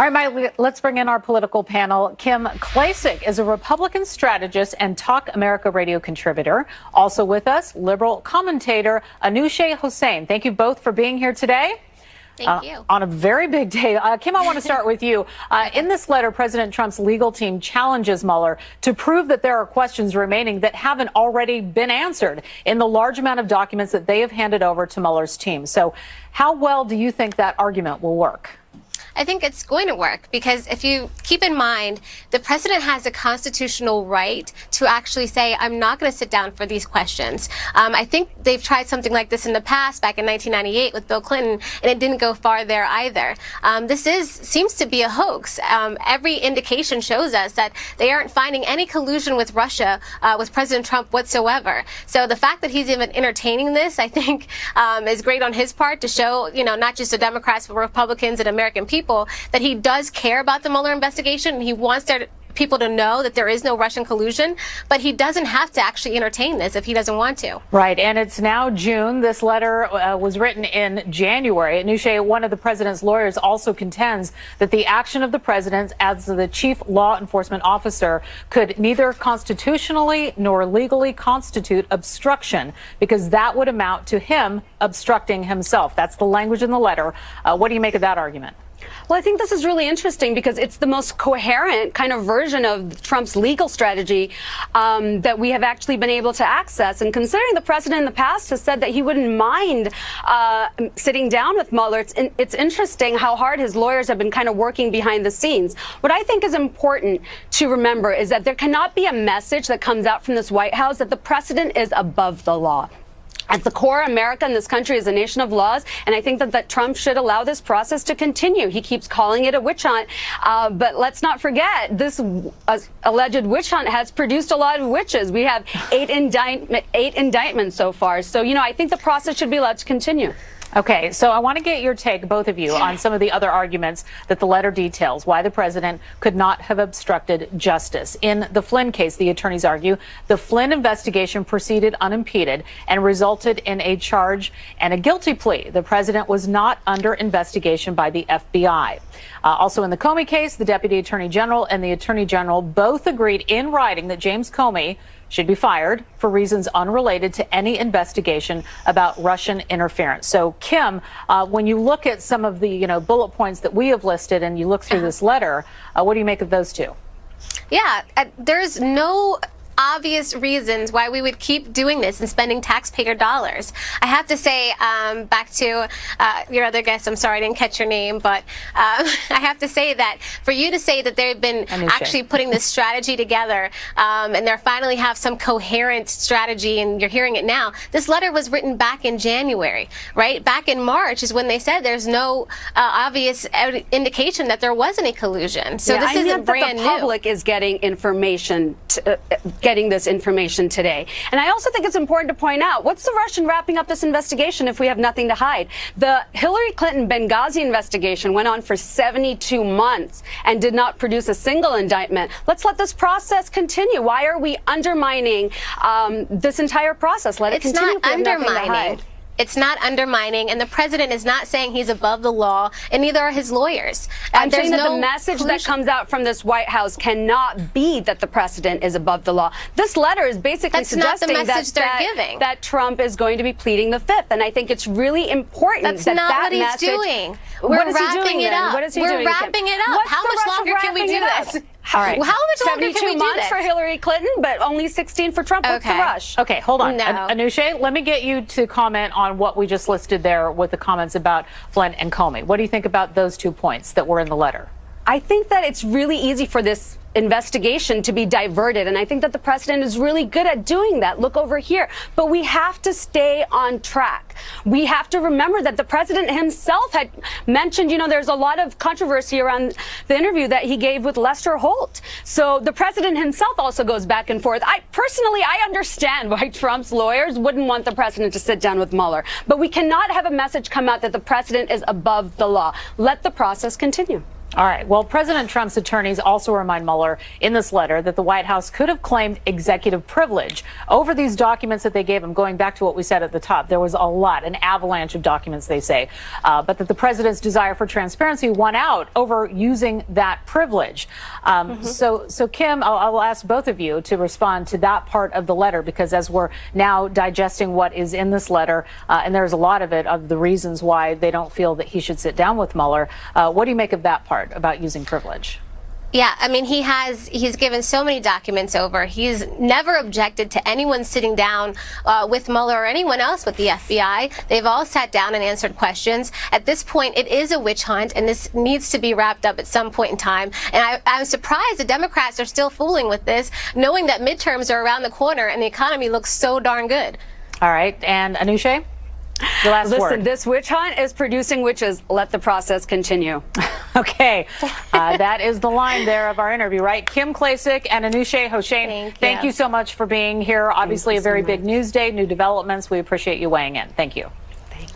All right, Mike, let's bring in our political panel. Kim Klacik is a Republican strategist and Talk America radio contributor. Also with us, liberal commentator Anushay Hossain. Thank you both for being here today. Thank you. On a very big day. Kim, I want to start with you. In this letter, President Trump's legal team challenges Mueller to prove that there are questions remaining that haven't already been answered in the large amount of documents that they have handed over to Mueller's team. So how well do you think that argument will work? I think it's going to work because if you keep in mind, the president has a constitutional right to actually say, I'm not going to sit down for these questions. I think they've tried something like this in the past, back in 1998 with Bill Clinton, and it didn't go far there either. This seems to be a hoax. Every indication shows us that they aren't finding any collusion with Russia, with President Trump whatsoever. So the fact that he's even entertaining this, I think, is great on his part to show, not just the Democrats, but Republicans and American people, that he does care about the Mueller investigation and he wants people to know that there is no Russian collusion, but he doesn't have to actually entertain this if he doesn't want to. Right, and it's now June. This letter was written in January. Anushay, one of the president's lawyers, also contends that the action of the president as the chief law enforcement officer could neither constitutionally nor legally constitute obstruction because that would amount to him obstructing himself. That's the language in the letter. What do you make of that argument? Well, I think this is really interesting because it's the most coherent kind of version of Trump's legal strategy that we have actually been able to access. And considering the president in the past has said that he wouldn't mind sitting down with Mueller, it's interesting how hard his lawyers have been kind of working behind the scenes. What I think is important to remember is that there cannot be a message that comes out from this White House that the president is above the law. At the core, America and this country is a nation of laws, and I think that Trump should allow this process to continue. He keeps calling it a witch hunt, but let's not forget this alleged witch hunt has produced a lot of witches. We have eight indictments so far. So, I think the process should be allowed to continue. Okay, so I want to get your take, both of you, on some of the other arguments that the letter details, why the president could not have obstructed justice. In the Flynn case, the attorneys argue the Flynn investigation proceeded unimpeded and resulted in a charge and a guilty plea. The president was not under investigation by the FBI. Also in the Comey case, the deputy attorney general and the attorney general both agreed in writing that James Comey should be fired for reasons unrelated to any investigation about Russian interference. So, Kim, when you look at some of the bullet points that we have listed and you look through this letter, what do you make of those two? Yeah, there's no obvious reasons why we would keep doing this and spending taxpayer dollars. I have to say, back to your other guest, I'm sorry I didn't catch your name, but I have to say that for you to say that they've been actually putting this strategy together and they finally have some coherent strategy and you're hearing it now, this letter was written back in January, right? Back in March is when they said there's no obvious indication that there was any collusion. So this isn't brand new. The public is getting information getting this information today. And I also think it's important to point out, what's the rush in wrapping up this investigation if we have nothing to hide? The Hillary Clinton Benghazi investigation went on for 72 months and did not produce a single indictment. Let's let this process continue. Why are we undermining this entire process? Let it continue. It's not undermining. It's not undermining, and the president is not saying he's above the law, and neither are his lawyers. I'm saying that the message that comes out from this White House cannot be that the president is above the law. This letter is basically suggesting that Trump is going to be pleading the fifth, and I think it's really important That's not what he's doing. We're wrapping it up. We're wrapping it up. How much longer can we do this? All right. How much longer can we do this? 72 months for Hillary Clinton, but only 16 for Trump. What's the rush? Okay, hold on. No. Anushay, let me get you to comment on what we just listed there with the comments about Flynn and Comey. What do you think about those 2 points that were in the letter? I think that it's really easy for this investigation to be diverted, and I think that the president is really good at doing that. Look over here. But we have to stay on track. We have to remember that the president himself had mentioned, there's a lot of controversy around the interview that he gave with Lester Holt. So the president himself also goes back and forth. I understand why Trump's lawyers wouldn't want the president to sit down with Mueller, but we cannot have a message come out that the president is above the law. Let the process continue. All right. Well, President Trump's attorneys also remind Mueller in this letter that the White House could have claimed executive privilege over these documents that they gave him. Going back to what we said at the top, there was a lot, an avalanche of documents, they say, but that the president's desire for transparency won out over using that privilege. So, Kim, I'll ask both of you to respond to that part of the letter, because as we're now digesting what is in this letter, and there's a lot of it, of the reasons why they don't feel that he should sit down with Mueller, what do you make of that part about using privilege? Yeah, I mean, he's given so many documents over. He's never objected to anyone sitting down with Mueller or anyone else with the FBI. They've all sat down and answered questions. At this point, it is a witch hunt, and this needs to be wrapped up at some point in time. And I'm surprised the Democrats are still fooling with this, knowing that midterms are around the corner and the economy looks so darn good. All right, and Anushay? The last Listen, word. this witch hunt is producing witches. Let the process continue. Okay, that is the line there of our interview, right? Kim Klacik and Anushay Hossain, thank you so much for being here. Obviously, a very big news day, new developments. We appreciate you weighing in. Thank you. Thanks.